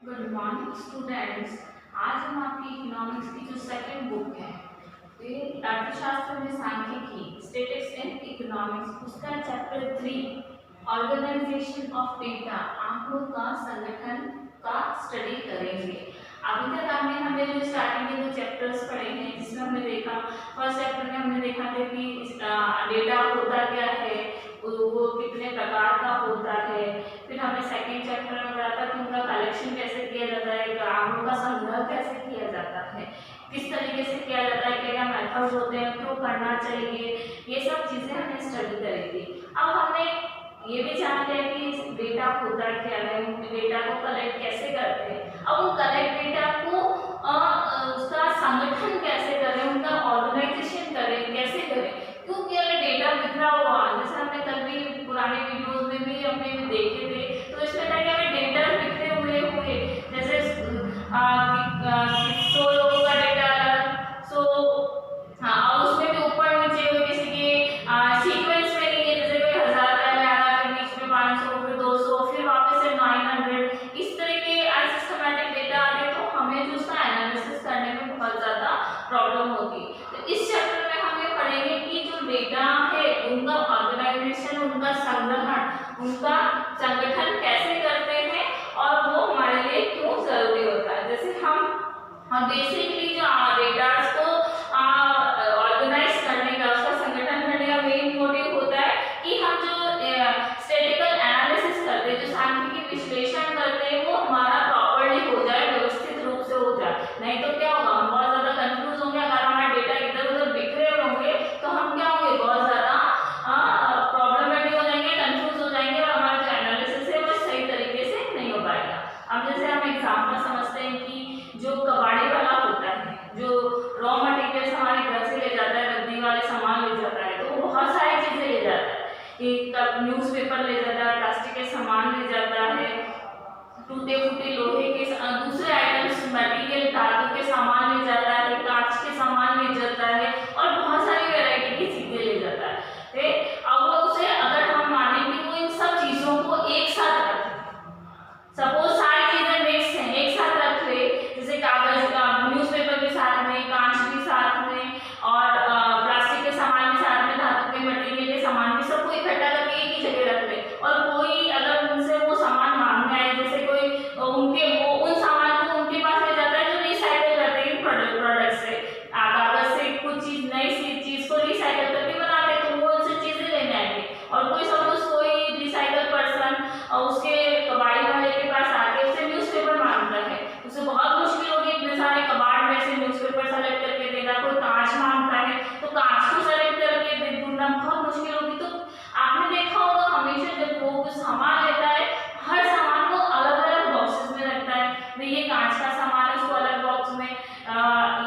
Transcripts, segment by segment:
Good morning students. आज हम आपकी इकोनॉमिक्स की जो सेकंड बुक है ये अर्थशास्त्र में सांख्यिकी स्टैटिस्टिक्स एंड इकोनॉमिक्स उसका चैप्टर 3 ऑर्गेनाइजेशन ऑफ डेटा आंकड़ों का संगठन का स्टडी करेंगे। अभी तक हमने जो स्टार्टिंग के दो चैप्टर्स पढ़े हैं जिसमें हमने देखा फर्स्ट चैप्टर में हमने देखा था कि डेटा होता क्या है, वो कितने प्रकार का होता है। फिर हमने सेकंड चैप्टर में पढ़ा था कि उनका कलेक्शन कैसे किया जाता है, आंकड़ों का संग्रह कैसे किया जाता है, किस तरीके से किया जाता है, क्या क्या मेथड्स होते हैं, क्यों करना चाहिए, ये सब चीजें हमने स्टडी करी थी। अब हमने ये भी जान लिया कि डेटा होता क्या है, डेटा को कलेक्ट कैसे करते हैं। अब वो कलेक्ट डेटा को उसका संगठन कैसे करें, उनका ऑर्गेनाइजेशन करें, कैसे करें, क्योंकि अगर डेटा बिखरा हुआ, जैसे हमने कल भी पुराने वीडियोस में भी हमने देखे थे, तो इसमें था कि हमें डेटा बिखरे हुए जैसे 100 लोगों का डेटा अलग, हाँ उसमें भी ऊपर नीचे हुए किसी के सीक्वेंस में नहीं है, जैसे कोई 1000 पहले आया, फिर बीच में 500, फिर 200, फिर वापस से 900, इस तरह के असिस्टमैटिक डेटा आते तो हमें जो उसका एनालिसिस करने में बहुत ज़्यादा प्रॉब्लम होती। तो इस चैप्टर में हमें पढ़ेंगे कि जो डेटा है उनका ऑर्गेनाइजेशन, उनका संग्रहण, उनका संगठन कैसे करते हैं और वो हमारे लिए क्यों जरूरी होता है। जैसे हम बेसिकली जो डेटा को ऑर्गेनाइज करने का, उसका संगठन करने का मेन मोटिव होता है कि हम जो स्टैटिस्टिकल एनालिसिस करते हैं, जो सांख्यिकी विश्लेषण करते हैं, वो हमारा प्रॉपर्ली हो जाए, व्यवस्थित रूप से हो जाए। नहीं तो क्या होगा, हम बहुत ज्यादा कंफ्यूज होंगे। अगर हमारा डेटा इधर उधर बिखरे होंगे तो हम क्या होंगे, बहुत ज्यादा प्रॉब्लमेटिक हो जाएंगे, कंफ्यूज हो जाएंगे और हमारा जो एनालिसिस है वो सही तरीके से नहीं हो पाएगा। अब जैसे हम एग्जाम्पल समझते हैं कि जो कबाड़ी वाला होता है, जो रॉ मटेरियल्स हमारे घर से ले जाता है, रद्दी वाले सामान ले जाता है, तो वो बहुत सारी चीजें ले जाता है, न्यूज़पेपर ले जाता है, प्लास्टिक के सामान ले जाता है, टूटे फूटे लोहे के दूसरे आइटम्स, मटेरियल धातु के सामान ले जाता है, कांच के सामान ले जाता है और बहुत सारी वैरायटी की चीजें ले जाता है। अब उसे अगर हम माने कि वो इन सब चीजों को एक साथ रखे, सपोज सारी चीजें मिक्स हैं, एक साथ रख ले, जैसे कागज का न्यूज़पेपर के साथ में, कांच के साथ में और प्लास्टिक के सामान के साथ में, धातु के मटेरियल के सामान भी सबको इकट्ठा करके एक ही जगह रख ले। और कोई अगर उनसे वो सामान मांगना है, जैसे कोई उनके वो उन सामान को उनके पास ले जाता है जो रिसाइकल करते हैं प्रोडक्ट से, कागज से कुछ चीज नई चीज को रिसाइकल करके बनाते हैं, तो वो उनसे चीजें लेने आएंगे। और कोई सपोज कोई रिसाइकल पर्सन उसके कबाड़ी वाले के पास आके उसे न्यूज़पेपर मांगता है, उसे बहुत मुश्किल होगी इतने सारे कबाड़ में से न्यूज़पेपर सेलेक्ट करके देना। कोई कांच मांगता है तो कांच को सेलेक्ट करके ढूंढना बहुत मुश्किल होगी। तो आपने देखा होगा हमेशा जब वो कुछ सामान लेता है, हर सामान को अलग अलग बॉक्सेस में रखता है। भाई ये कांच का सामान है, उसको अलग बॉक्स में,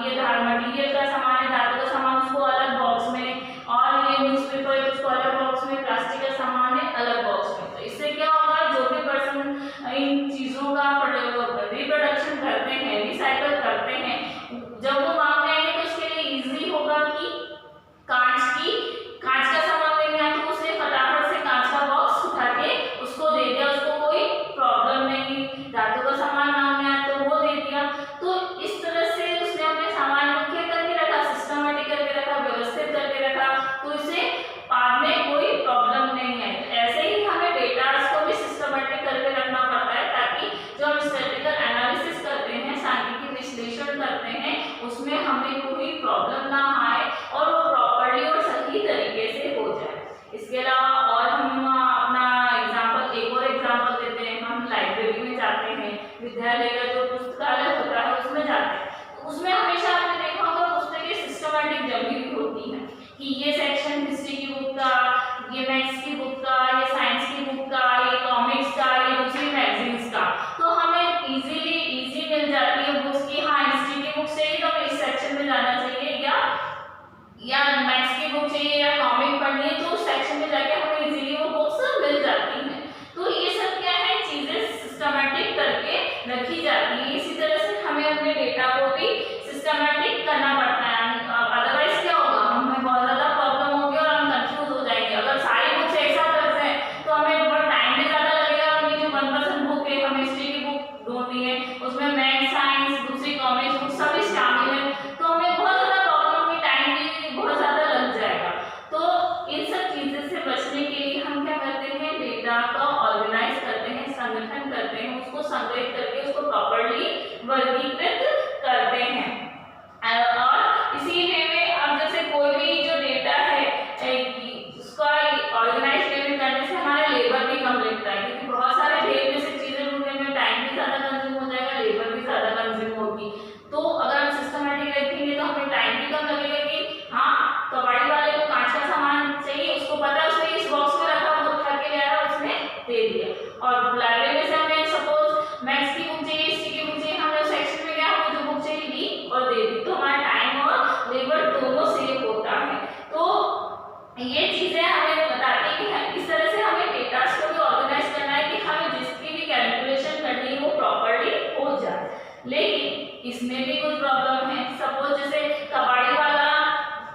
ये मटीरियल का सामान है, धातु का सामान उसको अलग बॉक्स में, और ये न्यूज़पेपर है उसको अलग बॉक्स में, प्लास्टिक का सामान है अलग बॉक्स में। तो इससे क्या होगा, जो भी पर्सन इन चीजों का रिप्रोडक्शन करते हैं, रिसाइकल करते हैं, जब वो मांगने आएंगे तो उसके लिए इजी होगा कि कांच का सामान लेने आए तो उसने फटाफट से कांच का बॉक्स उठा के उसको दे दिया, उसको कोई प्रॉब्लम नहीं। धातु का सामान मांगने आए तो वो दे दिया। तो इस तरह से उसने अपने सामान को क्या करके रखा, सिस्टमैटिक करके रखा, व्यवस्थित करके रखा, तो इसे बाद में कोई प्रॉब्लम नहीं है। ऐसे ही हमें डेटा को भी सिस्टमैटिक करके रखना पड़ता है ताकि जो हम स्टैटिस्टिकल एनालिसिस करते हैं, सांख्यिकी विश्लेषण करते हैं, उसमें हमें कोई प्रॉब्लम ना आए और वो प्रॉपर्ली और सही तरीके से हो जाए। इसके अलावा और हम अपना एक और एग्जाम्पल देते हैं। हम लाइब्रेरी में जाते हैं, विद्यालय का जो पुस्तकालय होता है उसमें जाते हैं, तो उसमें हमेशा आपने देखा होगा पुस्तकें सिस्टमैटिक जमी हुई होती हैं कि ये सेक्शन हिस्ट्री की बुक का, ये मैथ्स की बुक का, ये साइंस की बुक का, ये कॉमिक्स का, ये दूसरी मैगजीन्स का। तो हमें इजी मिल जाती है बुक्स की, हाँ हिस्ट्री की बुक चाहिए तो हमें इस सेक्शन में जाना चाहिए, या मैथ्स की बुक चाहिए या कॉमिक पढ़नी है तो उस सेक्शन में जाके हमें इजीली वो बुक्स मिल जाती हैं। तो ये सब क्या है, चीजें सिस्टमैटिक करके रखी जाती संगठन करते हैं, उसको संग्रहित करके उसको प्रॉपर्ली वर्गीकृत करते हैं। और इसी में अब जैसे कोई भी जो डेटा है उसका ऑर्गेनाइज करने से हमारा लेबर भी कम लगता है, क्योंकि बहुत सारे ढेर में से चीजें ढूंढने में टाइम भी ज्यादा कंज्यूम हो जाएगा, लेबर भी ज्यादा कंज्यूम होगी। तो अगर हम सिस्टमैटिक रखेंगे तो हमें टाइम भी कम लगेगा कि हाँ कबाड़ी वाले को कांच का सामान चाहिए, उसको पता है उसने इस बॉक्स में रखा, वो उठा के ले आया, उसने दे दिया। और लाइब्रेरी में से हमें सपोज मैथ्स की बुक चाहिए, हिस्ट्री की बुक चाहिए, हमने उस सेक्शन में गया, हमें जो बुक चाहिए ली और दे दी, तो हमारा टाइम और लेबर दोनों सेव होता है। तो ये चीजें हमें बताती है कि इस तरह से हमें डेटा को भी ऑर्गेनाइज करना है कि हमें जिसकी भी कैलकुलेशन करनी है वो प्रॉपर्ली हो जाए। लेकिन इसमें भी कुछ प्रॉब्लम है। सपोज जैसे कबाड़ी वाला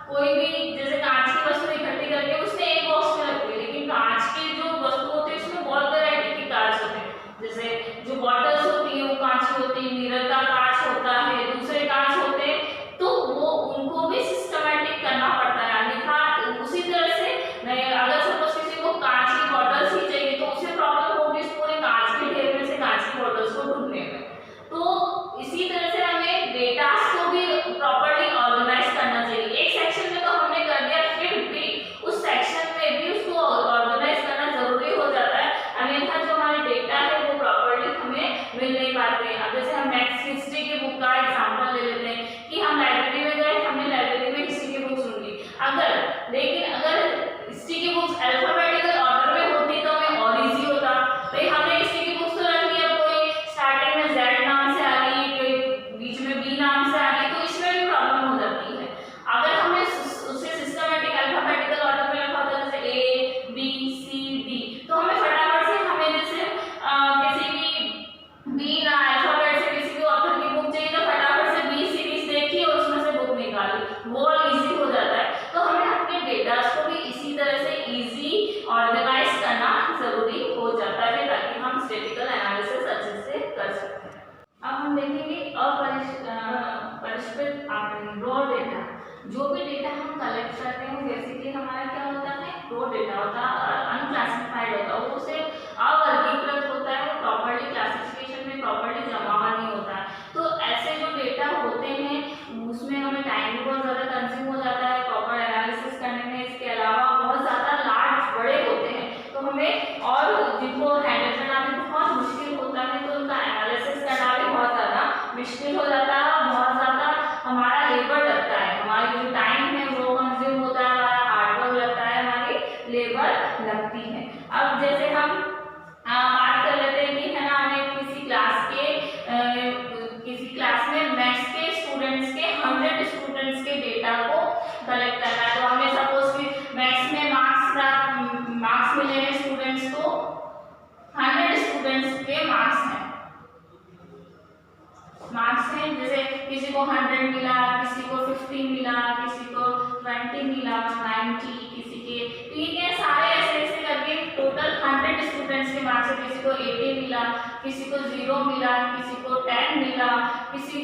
कोई भी जैसे कांच की वस्तु इकट्ठी करके उसने एक बॉक्स में रखी है, लेकिन कांच की जो वस्तु होती है उसमें बहुत वैरायटी के कांच होते हैं। जैसे जो बॉटल्स होती है वो कांच की होती है, मिरर का कांच होता है, दूसरे कांच होते हैं, तो वो उनको भी सिस्टमैटिक करना पड़ता है। अन्यथा उसी तरह से अगर सपोज किसी को कांच की बॉटल्स ही चाहिए तो उसे प्रॉब्लम होगी इस पूरे कांच के ढेर में से कांच की बॉटल्स को ढूंढने में। तो इसी तरह से हमें डेटा को भी प्रॉपर्ली ऑर्गेनाइज करना चाहिए। एक सेक्शन में तो हमने कर दिया, फिर भी उस सेक्शन में भी उसको ऑर्गेनाइज करना जरूरी हो जाता है, अन्यथा जो हमारे डेटा है वो प्रॉपर्ली हमें मिल नहीं पाते। अब जैसे हम मैथ्स हिस्ट्री की बुक का एग्जांपल ले लेते हैं कि हम लाइब्रेरी में गए, हमने लाइब्रेरी में हिस्ट्री की बुक सुन ली, अगर हिस्ट्री की बुक्स अल्फाबेटिकल ऑर्डर में होती तो हमें और इजी होता। भाई हमने हिस्ट्री की बुक्स तो रख लिया, कोई स्टार्टिंग में Z नाम से आ रही, कोई बीच में B नाम से आ रही, तो इसमें भी प्रॉब्लम हो जाती है। अगर हमने उसे सिस्टमैटिक अल्फाबेटिकल ऑर्डर में रखा होता जैसे A B C D, तो हमें फटाफट से हमें जैसे किसी भी B ना अल्फाबेट से किसी भी ऑथर की बुक चाहिए तो फटाफट से B सीरीज देखी और उसमें से बुक निकाली, वो इजी हो जाता है। तो हमें अपने डेटा को भी इसी तरह से इजी ऑर्गेनाइज करना जरूरी हो जाता है ताकि हम स्टैटिस्टिकल एनालिसिस अच्छे से कर सकते हैं। अब हम देखेंगे अपरिष्कृत आंकड़े, रॉ डेटा। जो भी डेटा हम कलेक्ट करते हैं बेसिकली हमारा क्या होता है, रॉ डेटा होता है, अनक्लासिफाइड होता है, वो उसे अवर्गीकृत होता है, वो प्रॉपर्ली क्लासिफिकेशन में प्रॉपर्ली जमा नहीं होता है। तो ऐसे जो डेटा होते हैं उसमें हमें टाइम भी बहुत ज़्यादा कंज्यूम हो जाता है प्रॉपर एनालिसिस करने में। इसके अलावा बहुत ज़्यादा लार्ज बड़े होते हैं तो हमें और जिनको हैंडल करना भी बहुत मुश्किल होता है, तो उनका एनालिसिस करना भी बहुत ज़्यादा मुश्किल हो जाता है और बहुत ज़्यादा हमारा लेबर लगता है, हमारी जो टाइम है वो कंज्यूम होता है, हमारा हार्डवर्क लगता है, हमारी लेबर लगती है। अब जैसे हम बात कर लेते हैं कि है ना, हमें किसी क्लास में मैथ्स के स्टूडेंट्स के 100 स्टूडेंट्स के डेटा को कलेक्ट करना है। तो हमें सपोज कि मैथ्स में मार्क्स मिले हैं स्टूडेंट्स को, 100 स्टूडेंट्स के मार्क्स हैं, जैसे किसी को 100 मिला, किसी को 50 मिला, किसी को 20 मिला, 90 किसी के, तो ये सारे ऐसे करके टोटल 100 स्टूडेंट्स के मार्क्स है। किसी को 80 मिला, किसी को 0 मिला, किसी को 10 मिला, किसी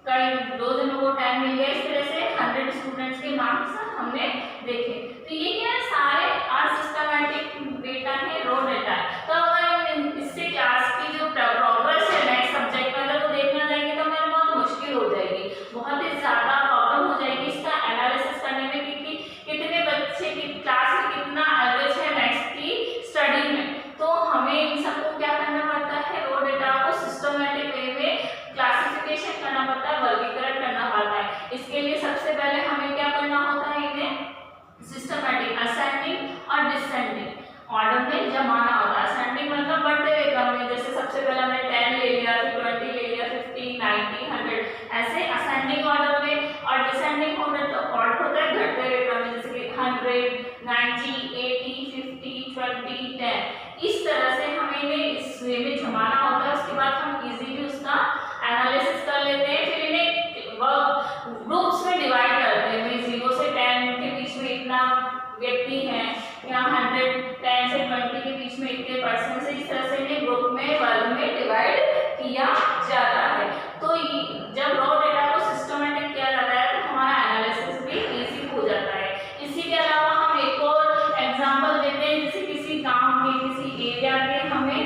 कई 2 जनों को 10 मिल गया। इस तरह से 100 स्टूडेंट्स के मार्क्स हमने देखे। तो ये क्या है, सारे असिस्टमैटिक डेटा है, रॉ डेटा है। तो अगर इससे क्लास की जो प्रोग्रेस है नेक्स्ट सब्जेक्ट में अगर वो देखना जाएंगे तो हमें बहुत मुश्किल हो जाएगी, बहुत ही ज़्यादा प्रॉब्लम हो जाएगी इसका एनालिसिस करने में, क्योंकि कितने बच्चे की क्लास में कितना एवरेज है नेक्स्ट की स्टडी में। तो हमें इन सबको क्या करना पड़ता है, रॉ डेटा को सिस्टमैटिक वे में क्लासिफिकेशन करना पड़ता है, वर्गीकरण करना पड़ता है। इसके लिए सबसे पहले हमें क्या करना होता है, इन्हें सिस्टमैटिक असेंडिंग और डिसेंडिंग ऑर्डर में जमाना होता है। असेंडिंग मतलब बढ़ते हुए क्रम में, जैसे सबसे पहले हमने 10 ले लिया, फिर 20 ले लिया, 50, 90, 100, ऐसे असेंडिंग ऑर्डर में। और डिसेंडिंग ऑर्डर होता है घटते हुए क्रम में, जैसे कि 100, 90, 80, 50, 20, 10। इस तरह से हमें इन्हें इस वे में जमाना होता है। उसके बाद हम इजीली उसका एनालिसिस कर लेते हैं, फिर इन्हें ग्रुप्स में डिवाइड करते हैं। 0 से 10 के बीच में इतना व्यक्ति हैं, या 110 से 20 के बीच में इतने परसेंट से, इस तरह से इन्हें ग्रुप में वर्ग में डिवाइड किया जाता है। तो जब रॉ डेटा को सिस्टमैटिक किया जाता है तो हमारा एनालिसिस भी इजी हो जाता है। इसी के अलावा हम एक और एग्जांपल देते हैं, जैसे किसी गांव के, किसी एरिया के हमें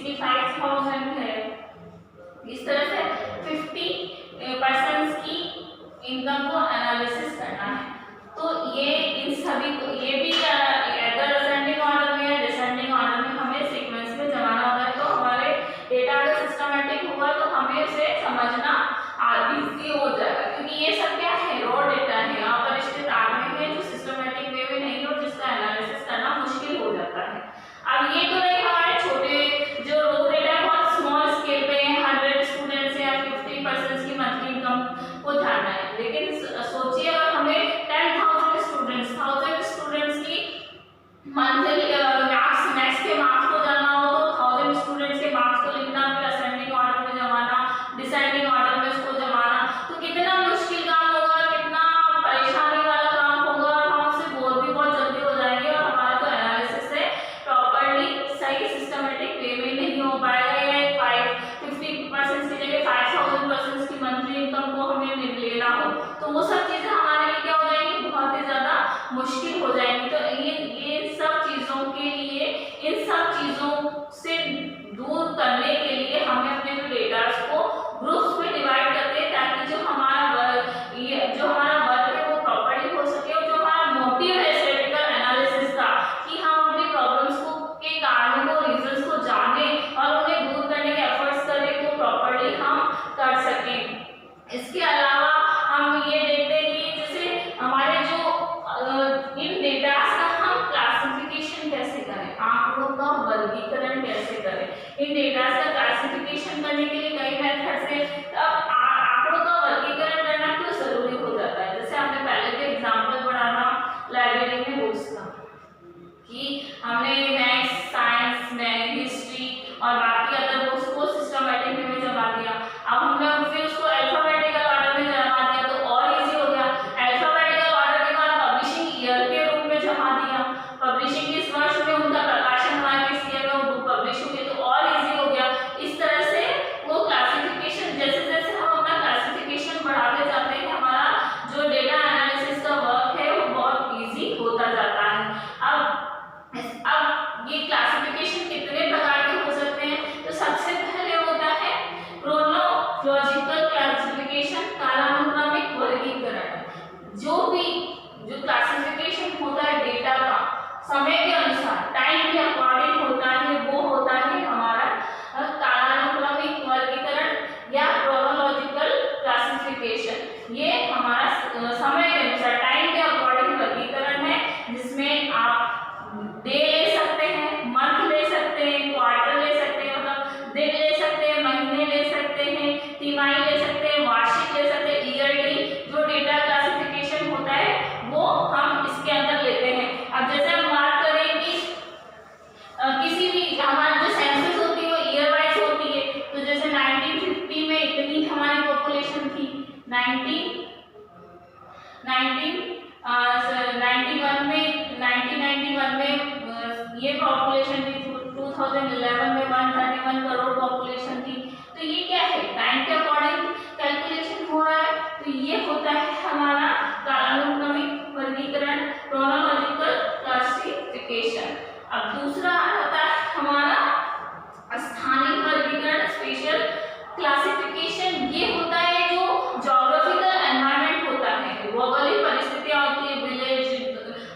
की 5000 है। इस तरह से 50% की इनकम को एनालिसिस करना है। तो ये इन सभी को ये भी अगर असेंडिंग ऑर्डर में या डिसेंडिंग ऑर्डर में हमें सीक्वेंस में जमाना होगा, तो हमारे डेटा अगर सिस्टमैटिक होगा तो हमें उसे समझना इजी हो जाएगा, क्योंकि ये सब क्या है, रॉ डेटा है, यहाँ पर स्थित आंकड़े हैं जो सिस्टमैटिक वे में नहीं और जिसका एनालिसिस करना मुश्किल हो जाता है। अब ये तो नहीं हमारे छोटे जो रॉ डेटा बहुत स्मॉल स्केल पे है, 100 स्टूडेंट्स या 50% की मंथली इनकम को जानना है, लेकिन सोचिए अगर हमें 10,000 स्टूडेंट्स की मंथली मैथ्स के मार्क्स को जानना हो, तो 1000 स्टूडेंट्स के मार्क्स को लिखना, फिर असेंडिंग ऑर्डर में जमाना, डिसेंडिंग ऑर्डर में उसको जमाना, तो कितना मुश्किल काम होगा, कितना परेशानी वाला काम होगा, और हम उससे बोर भी बहुत जल्दी हो जाएंगे और हमारा जो एनालिसिस है प्रॉपर्ली सही सिस्टमैटिक वे में नहीं हो पाएगा। या 50% की जगह 5000% की मंथली इनकम को हमें लेना हो, तो वो सब चीजें हमारे लिए क्या हो जाएंगी, बहुत ही ज्यादा मुश्किल हो जाएंगी। तो ये सब चीजों के लिए, इन सब चीजों से दूर करने के लिए हमें अपने जो डेटा को ग्रुप्स में डिवाइड करते हैं, ताकि जो हमारा वर्क है वो प्रॉपर्ली हो सके, और जो हमारा मोटिव है स्टैटिस्टिकल एनालिसिस का, कि हम अपनी प्रॉब्लम्स को के कारणों को, रीजंस को जाने और उन्हें दूर करने के एफर्ट्स करें, वो प्रॉपर्ली हम कर सकें। इसके अलावा हम ये देखते हैं कि जैसे हमारे जो इन डेटा का हम क्लासिफिकेशन कैसे करें, आंकड़ों का वर्गीकरण कैसे करें। इन डेटा का क्लासिफिकेशन करने के लिए कई मेथड्स हैं। अब आंकड़ों का वर्गीकरण करना क्यों जरूरी हो जाता है, जैसे हमने पहले भी एग्जांपल पढ़ा था लाइब्रेरी में बुक्स का, कि हमने मैथ्स, साइंस, हिस्ट्री और बाकी अदर बुक्स को सिस्टमैटिक वे में जमा दिया। अब हमने फिर उसको अल्फाबेटिकल ऑर्डर में जमा दिया, तो और इजी हो गया। अल्फाबेटिकल ऑर्डर के बाद पब्लिशिंग ईयर के रूप में जमा दिया, पब्लिशिंग किस वर्ष में उनका प्रकाशन हुआ, किस ईयर में वो बुक पब्लिश हुई, तो और इजी हो गया। इस तरह से वो क्लासिफिकेशन, जैसे जैसे हम अपना क्लासिफिकेशन बढ़ाते जाते हैं, हमारा जो डेटा एनालिसिस का वर्क है वो बहुत इजी होता जाता है। अब ये क्लासिफिकेशन कितने प्रकार के हो सकते हैं, तो सबसे पहले होता है क्रोनोलॉजिकल क्लासिफिकेशन, कालानुक्रमिक वर्गीकरण। जो क्लासिफिकेशन होता है डेटा का समय के अनुसार, टाइम के अकॉर्डिंग होता है, वो होता है हमारा कालानुक्रमिक वर्गीकरण या क्रोनोलॉजिकल क्लासिफिकेशन। ये हमारा समय के अनुसार, टाइम के अकॉर्डिंग वर्गीकरण है, जिसमें आप डे ले सकते हैं, मंथ ले सकते हैं, क्वार्टर ले सकते हैं, मतलब दिन ले सकते हैं, महीने ले सकते हैं, तिमाही ले सकते हैं, वार्षिक ले सकते हैं, ईयरली। जो डेटा क्लासिफिकेशन होता है वो हम इसके अंदर लेते हैं। अब जैसे हम बात करें कि किसी भी हमारी जो सेंसस होती है वो ईयर वाइज होती है, तो जैसे 1950 में इतनी हमारी पॉपुलेशन थी, 1991 में ये पॉपुलेशन थी, 2011 में 131 करोड़ पॉपुलेशन थी। तो ये क्या है, टाइम के अकॉर्डिंग कैलकुलेशन हो रहा है, तो ये होता है हमारा कालानुक्रमिक वर्गीकरण, क्रोनोलॉजिकल क्लासिफिकेशन। अब दूसरा आता है हमारा स्थानिक वर्गीकरण, स्पेशल क्लासिफिकेशन। ये होता है जो ज्योग्राफिकल एनवायरनमेंट होता है, भौगोलिक परिस्थितियां होती है, village,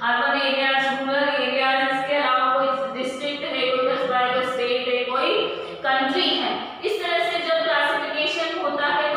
urban areas, rural areas, इसके अलावा कोई डिस्ट्रिक्ट है, कोई कस्बा है, कोई स्टेट है, कोई कंट्री है। इस तरह से जब क्लासिफिकेशन होता है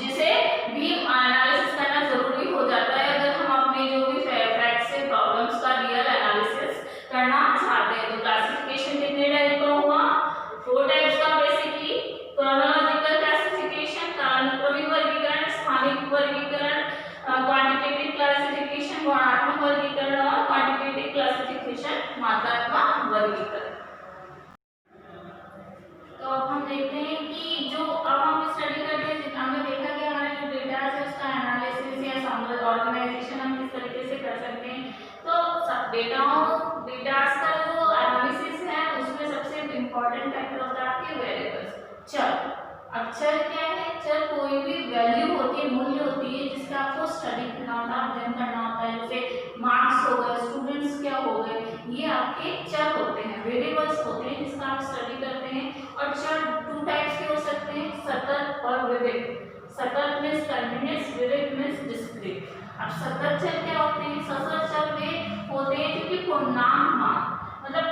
जिसे भी एनालिसिस करना जरूरी हो जाता है अगर हम अपने जो भी फैक्ट से प्रॉब्लम्स का रियल एनालिसिस करना चाहते हैं। तो क्लासिफिकेशन कितने टाइप का हुआ, 4 टाइप्स का बेसिकली, क्रोनोलॉजिकल क्लासिफिकेशन, कालानुक्रमिक वर्गीकरण, स्थानिक वर्गीकरण, क्वांटिटेटिव क्लासिफिकेशन गुणात्मक वर्गीकरण और क्वांटिटेटिव क्लासिफिकेशन मात्रात्मक वर्गीकरण। तो अब हम देखते हैं कि जो अब हम स्टडी करते हैं, हमने देखा कि हमारे जो डेटा है उसका एनालिसिस या समरी ऑर्गेनाइजेशन हम किस तरीके से कर सकते हैं। तो डेटास का जो एनालिसिस है उसमें सबसे इम्पोर्टेंट फैक्टर होता है आपके वेरिएबल्स, चर। अब चर क्या है, चर कोई भी वैल्यू होती है, मूल्य होती है जिसका आपको स्टडी करना होता है, अध्ययन करना होता है, जैसे मार्क्स हो गए, स्टूडेंट्स क्या हो गए, ये आपके चर होते हैं, वेरिएबल्स होते हैं जिसका आप स्टडी करते हैं। और चर 2 टाइप्स के हो सकते हैं, सतत और विविध। सतत मींस कंटीन्यूअस, विविध मींस डिस्क्रीट। अब सतत चर क्या होते हैं, सतत चर वे होते हैं जो कि पूर्णांक मान, मतलब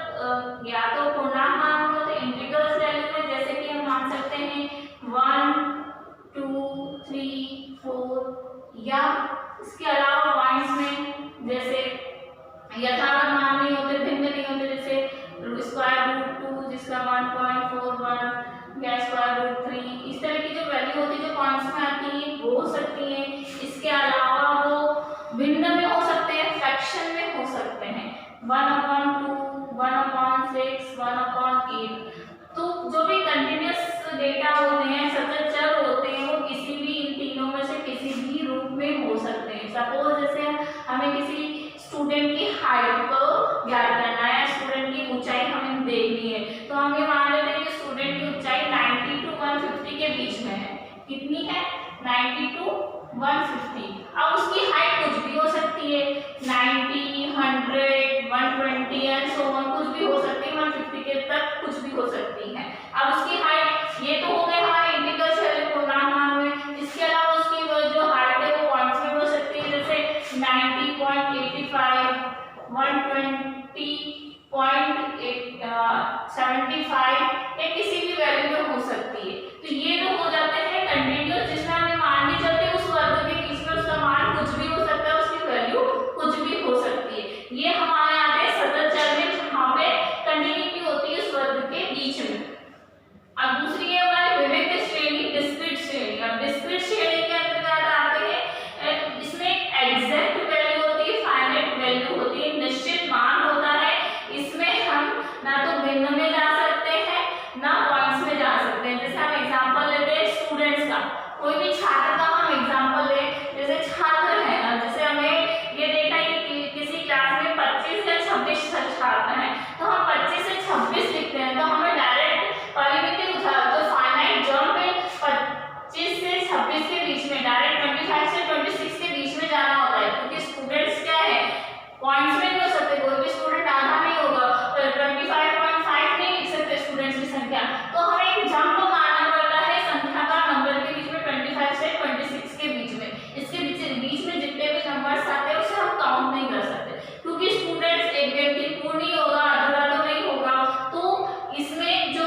या तो पूर्णांक मान होते हैं इंटीग्रल्स वैल्यू में, जैसे कि हम मान सकते हैं 1 2 3 4, या इसके अलावा पॉइंट्स में जैसे यथार्थ मान नहीं होते, भिन्न नहीं होते, जैसे स्क्वायर रूट 2 जिसका मान 0.41 या स्क्वायर रूट 3, इस तरह की जो वैल्यू होती है जो पॉइंट्स में आती है वो हो सकती है। इसके अलावा वो भिन्न में हो सकते हैं, फ्रैक्शन में हो सकते हैं, 1/2, 1/6, 1/8। तो जो भी कंटिन्यूअस डेटा होते हैं, सतत चर होते हैं, वो किसी भी इन तीनों में से किसी भी रूप में हो सकते हैं। सपोज जैसे हमें किसी स्टूडेंट की हाइट को ज्ञात करना है, स्टूडेंट की ऊंचाई हमें देखनी है, तो हम ये मान लेते हैं कि स्टूडेंट की ऊंचाई 90 to 150 के बीच में है। कितनी है, 90 to 150। अब उसकी हाइट कुछ भी हो सकती है, 90, 100, 120 एंड सो ऑन, कुछ भी हो सकती है, 150 के तक कुछ भी हो सकती है। अब उसकी हाइट, ये तो हो गए हमारे इंटीग्रल्स वाले पूर्णांक मान में। इसके अलावा उसकी जो हाइट है वो पॉइंट्स में हो सकती है, जैसे 90.85, 120.75 या किसी भी वैल्यू में हो सकती है। तो ये तो हो जाते हैं कंटीन्यूअस, जिसमें हमें मान नहीं चलते उस वर्ग के बीच में उसका मान कुछ भी हो सकता है, उसकी वैल्यू कुछ भी हो सकती है। ये हमारे आते हैं सतत चर में, जहाँ पे कंटिन्यूटी होती है उस वर्ग के बीच में। अब दूसरी है हमारी विविध श्रेणी, डिस्क्रीट श्रेणी। अब डिस्क्रीट श्रेणी के अंतर्गत आते हैं, इसमें एग्जैक्ट वैल्यू होती है, फाइनाइट वैल्यू होती है, निश्चित मान होता है। इसमें हम ना तो भिन्न में जा सकते हैं ना पॉइंट्स में जा सकते हैं। जैसे हम एग्जांपल लेते हैं स्टूडेंट्स का, कोई भी छात्र का हम एग्जांपल लें, जैसे छात्र है, जैसे हमें ये देखा है कि किसी क्लास में 25 या 26 छात्र हैं, तो हम 25 से 26 लिखते हैं, तो हमें डायरेक्ट परिमिति जो फाइनाइट जंप है 25 से 26 के बीच में, डायरेक्ट 25 से 26 के बीच में जाना होता है, क्योंकि स्टूडेंट्स क्या है, पॉइंट्स में नहीं हो सकते, कोई भी स्टूडेंट आधा नहीं होगा, तो 25.5 नहीं लिख सकते स्टूडेंट्स की संख्या, तो हमें एक जंप मारना पड़ता है संख्या का, नंबर के बीच में 25 से 26 के बीच में। इसके बीच में जितने भी नंबर्स आते हैं उसे हम काउंट नहीं कर सकते, क्योंकि स्टूडेंट्स एक व्यक्ति पूर्ण ही होगा, अधूरा तो नहीं होगा। तो इसमें जो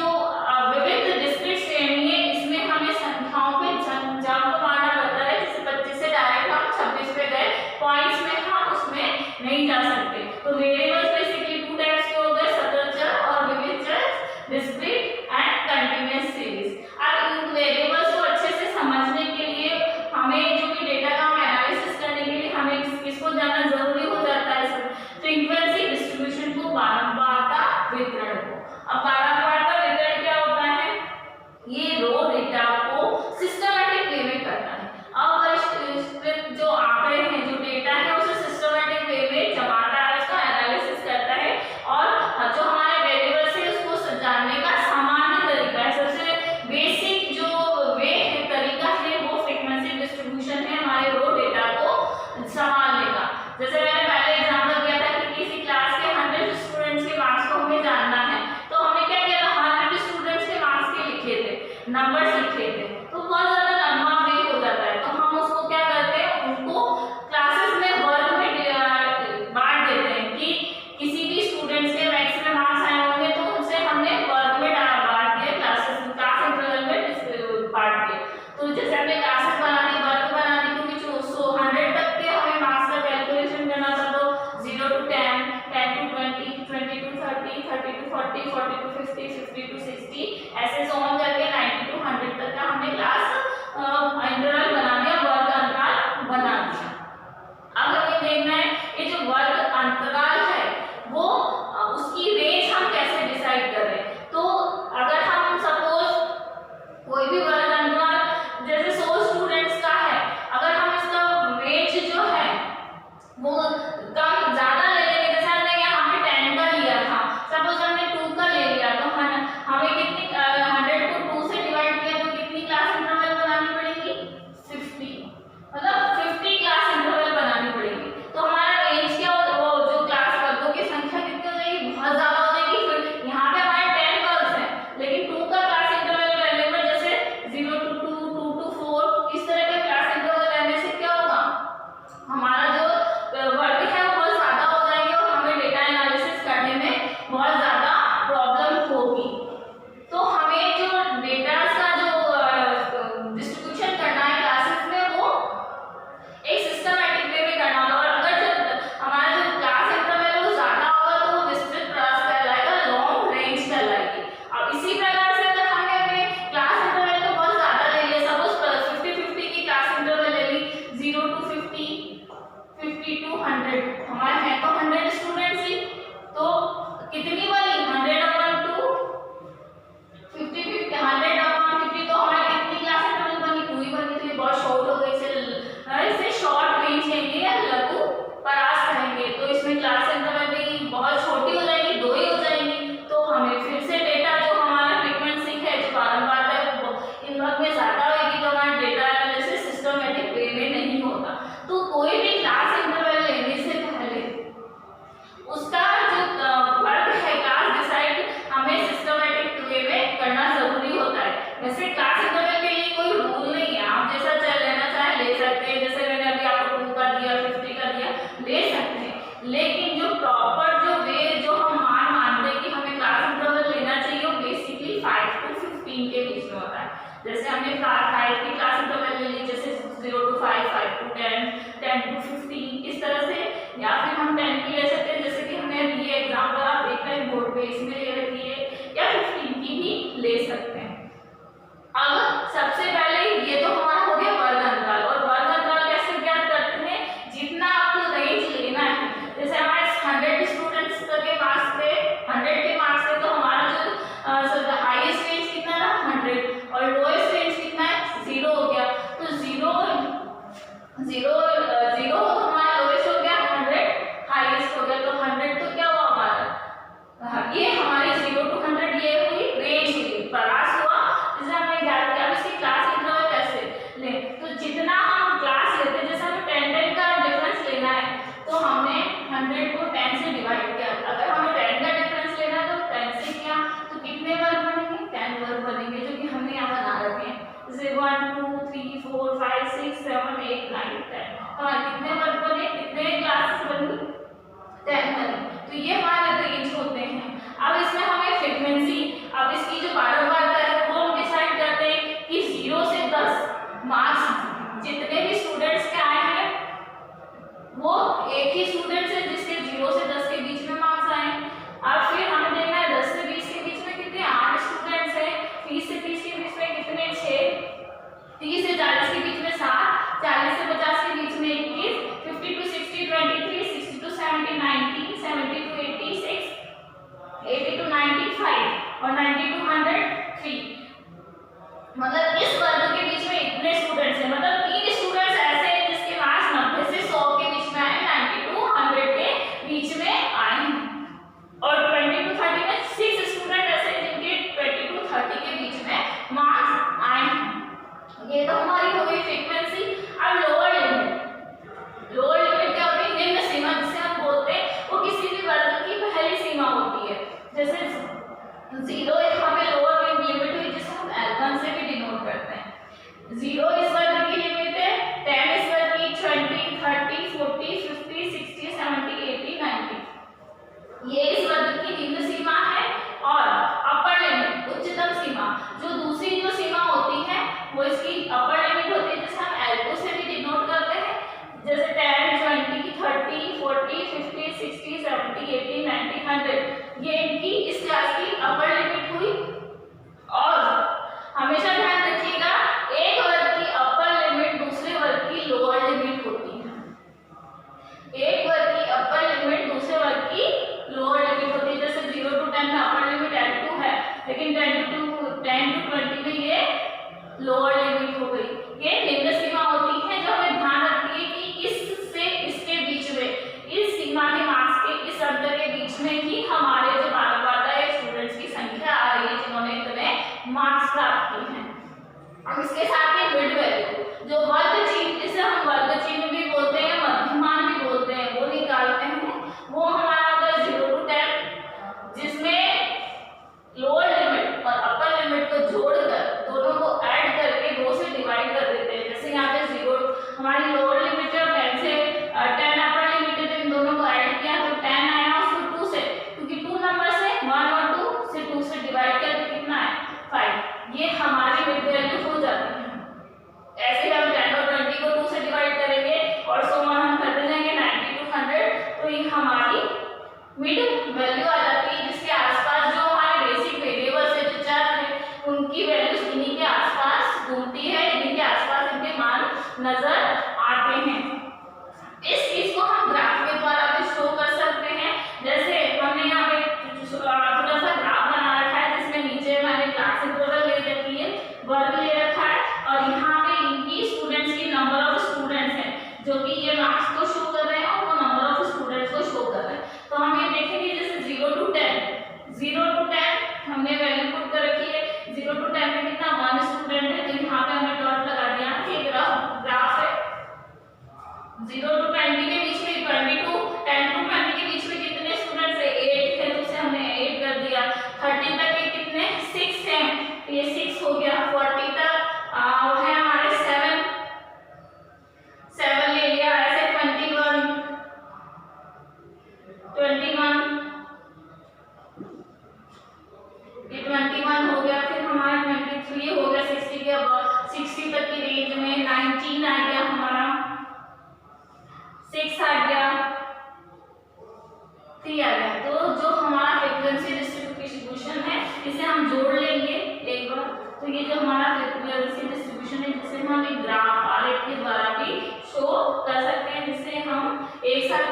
विविध डिस्क्रीट श्रेणी है, इसमें हमें संख्याओं पे जंप मारना पड़ता है, जैसे 25 से डायरेक्ट हम 26 पे गए, पॉइंट्स में हम उसमें नहीं जा सकते। तो वेरिएबल्स बेसिकली 2 टाइप्स के हो गए, सतत चर और विविध चर, डिस्क्रीट एंड कंटीन्यूअस सीरीज। अब इन वेरिएबल्स को अच्छे से समझने के लिए हमें जो कि डेटा का हम एनालिसिस करने के लिए हमें किसको जानना जरूरी हो जाता है, फ्रीक्वेंसी डिस्ट्रीब्यूशन को, बारंबारता वितरण को। अब बारंबारता वितरण क्या होता है, ये रो डेटा को सिस्टमैटिक वे में करता है। अब जो आंकड़े हैं, जो डेटा है उसे सिस्टमैटिक वे में जमाता है, उसका एनालिसिस करता है, और जो हमारे वेरिएबल्स है उसको जानने का सामान्य तरीका है, सबसे बेसिक जो वे है, तरीका है, वो फ्रीक्वेंसी डिस्ट्रीब्यूशन है हमारे रो डेटा को संभालने का। जैसे मैंने पहले एग्जांपल दिया था कि किसी क्लास के 100 स्टूडेंट्स के मार्क्स को हमें जानना है, तो हमने क्या किया था, 100 स्टूडेंट्स के मार्क्स के लिखे थे, नंबर्स लिखे थे, तो बहुत ज्यादा लंबा वे हो जाता है, तो हम उसको क्या करते हैं, उनको क्लासेस में वर्ग में बांट देते हैं कि किसी भी स्टूडेंट्स के मैक्सिमम मार्क्स आए होंगे तो उनसे हमने वर्ग में बांट दिया, क्लास इंटरवल में बांट दिया। तो जैसे हमने क्लासेस बना होता है। जैसे हमने 5 की क्लास इंटरवल ले ली, जैसे 0 to 5, 5 to 10, 10 to 15 इस तरह से, या फिर हम 10 की ले सकते हैं, जैसे कि हमने ये एग्जाम्पल आप देख रहे हैं बोर्ड पे, इसमें ले रखी है, या 15 की भी ले सकते हैं। अब सबसे पहले ये तो हमारा हो गया वर्ग अंतराल, और वर्ग अंतराल कैसे ज्ञात करते हैं, जितना आपको रेंज लेना है, जैसे हमारे 100 स्टूडेंट्स के मार्क्स पे, 100 के मार्क्स पे, तो हमारा जो हाईएस्ट रेंज कितना था 100 और लोएस्ट रेंज कितना है 0 हो गया, तो 0 तो हमारा लोएस्ट हो गया, 100 हाईएस्ट हो गया, तो 100 तो क्या हुआ हमारा, ये हमारी 0 to 100 ये हुई रेंज हुई, प्रयास हुआ, जैसे हमने ज्ञात किया। इसकी क्लास इंटरवल कैसे ले, तो जितना हम क्लास लेते हैं, जैसे हमें 10 का डिफरेंस लेना है, तो हमने 100 को 10 से डिवाइड किया, अगर हमें 10 का डिफरेंस लेना है तो 10 से किया, तो कितने वर्ग बनेंगे, 10 वर्ग बनेंगे, जो कि हमने यहाँ बना रखे हैं, जैसे 1 2 3 4 5 6 7 8 9 10, हमारे कितने वर्ग बने, कितने क्लासेस बनी, 10 बनी, तो ये हमारे रेंज होते हैं। अब इसमें हमें फ्रीक्वेंसी, अब इसकी जो बारंबारता है वो हम डिसाइड करते हैं कि 0 से 10 मार्क्स जितने भी स्टूडेंट्स के आए हैं, वो एक ही स्टूडेंट है जिसके 0 से 10 के बीच में मार्क्स आए। अब फिर हमें देखना है 10 से 20 के बीच में कितने 8 स्टूडेंट्स हैं, 20 से 30 के बीच में कितने 6, 30 से 40 के बीच में 7, 40 से 50 के बीच में 21, 50 to 60 23, 60 to 70 19, 70 to 86, 80 to 95 और 90 to 100 3। मतलब इस वर्ग के बीच में इतने स्टूडेंट्स हैं, मतलब 3 स्टूडेंट्स ऐसे हैं जिसके मार्क्स 90 से 100 के बीच में आए, 90 to 100 के बीच में आए हैं, और 20 to 30 में 6 स्टूडेंट ऐसे हैं जिनके 20 to 30 के बीच में मार्क्स आए हैं। ये तो हमारी हो गई फ्रीक्वेंसी। अब लोअर लिमिट, लोअर लिमिट क्या होती है, निम्न सीमा जिसे हम बोलते हैं, वो किसी भी वर्ग की पहली सीमा होती है, जैसे 0 यहाँ पे लोअर लिमिट हुई, जिसे हम L1 से भी डिनोट करते हैं। 0 इस वर्ग की लिमिट है, 10 इस वर्ग की, 20 30 40 50 60 70 80 90 ये इस वर्ग की निम्न सीमा है। और अपर लिमिट उच्चतम सीमा, जो दूसरी जो सीमा होती है वो इसकी अपर लिमिट होती है, जिसे हम L2 से भी डिनोट करते हैं, जैसे 10 20 30 40 50 60 70 80 90 100 ये इनकी इस क्लास की अपर लिमिट हुई। और हमेशा ध्यान रखिएगा, एक वर्ग की अपर लिमिट दूसरे वर्ग की लोअर लिमिट होती है, एक वर्ग की अपर लिमिट दूसरे वर्ग की लोअर लिमिट होती है, जैसे 0 to 10 में अपर लिमिट L2 है, लेकिन 10 to 20 में ये लोअर लिमिट हो गई। ये निम्न सीमा होती है, जो हमें ध्यान रखती है कि इससे इसके बीच में, इस सीमा के मार्क्स के इस अंतर के बीच में ही हमारे जो बारंबारता है स्टूडेंट्स की संख्या आ रही है जिन्होंने इतने मार्क्स प्राप्त किए हैं। अब इसके साथ ही मिड वैल्यू, जो वर्ग चिन्ह, जिसे हम वर्ग चिन्ह भी बोलते हैं, मध्यमान भी बोलते हैं, वो निकालते हैं, वो हमारा होता है 0 to 10, जिसमें लोअर लिमिट और अपर लिमिट को जोड़कर दोनों को ऐड करके 2 से डिवाइड कर देते हैं। जैसे यहाँ पे 0 हमारी लोअर लिमिट है, 10 से 10 अपर लिमिट है, तो इन दोनों को ऐड किया तो 10 आया, उसको 2 से, क्योंकि 2 नंबर से 1 और 2 से 2 से डिवाइड किया तो कितना है 5, ये हमारी मिड वैल्यू हो जाती है। ऐसे ही हम 10 और 20 को 2 से डिवाइड करेंगे और सो ऑन हम करते जाएंगे 90 to 100, तो ये हमारी मिड वैल्यू आ जाती है, जिसके आसपास जो हमारे बेसिक वेरिएबल्स है, जो चर है, उनकी वैल्यूज इन्हीं के आसपास घूमती है, इन्हीं के आसपास इनके मान नजर आते हैं। इस चीज को हम ग्राफ के द्वारा भी शो कर सकते हैं, जैसे हमने यहाँ पे थोड़ा सा ग्राफ बना रखा है, जिसमें नीचे मैंने क्लास इंटरवल ले रखी है, वर्ग ले रखा है, और यहाँ पे इनकी स्टूडेंट्स की नंबर ऑफ स्टूडेंट्स है, जो कि ये मार्क्स को शो कर रहे हैं और वो नंबर ऑफ स्टूडेंट्स को शो कर रहे हैं। तो हम ये देखेंगे, जैसे 0 to 10 हमने वैल्यू पुट कर रखी है, 0 to 10 में कितना 1 स्टूडेंट है, तो यहाँ पे हमने डॉट लगा दिया, ये ग्राफ है। 0 to 20 के बीच में 10 to 20 के बीच में कितने स्टूडेंट्स है, 8 है, तो उसे हमने 8 कर दिया। 30 तक के कितने 6 हैं, तो ये 6 हो गया। 40 तक है हमारे 7 ले लिया, ऐसे 21 ये 21 हो गया, फिर हमारा 23 हो गया, के अब 60 तक की रेंज में 19 आ गया, हमारा 6 आ गया, 3 आ गया। तो जो हमारा फ्रीक्वेंसी डिस्ट्रीब्यूशन है इसे हम जोड़ लेंगे एक बार। तो ये जो हमारा फ्रीक्वेंसी डिस्ट्रीब्यूशन है जिसे हम एक ग्राफ आरेख के द्वारा भी शो कर सकते हैं, जिसे हम एक साथ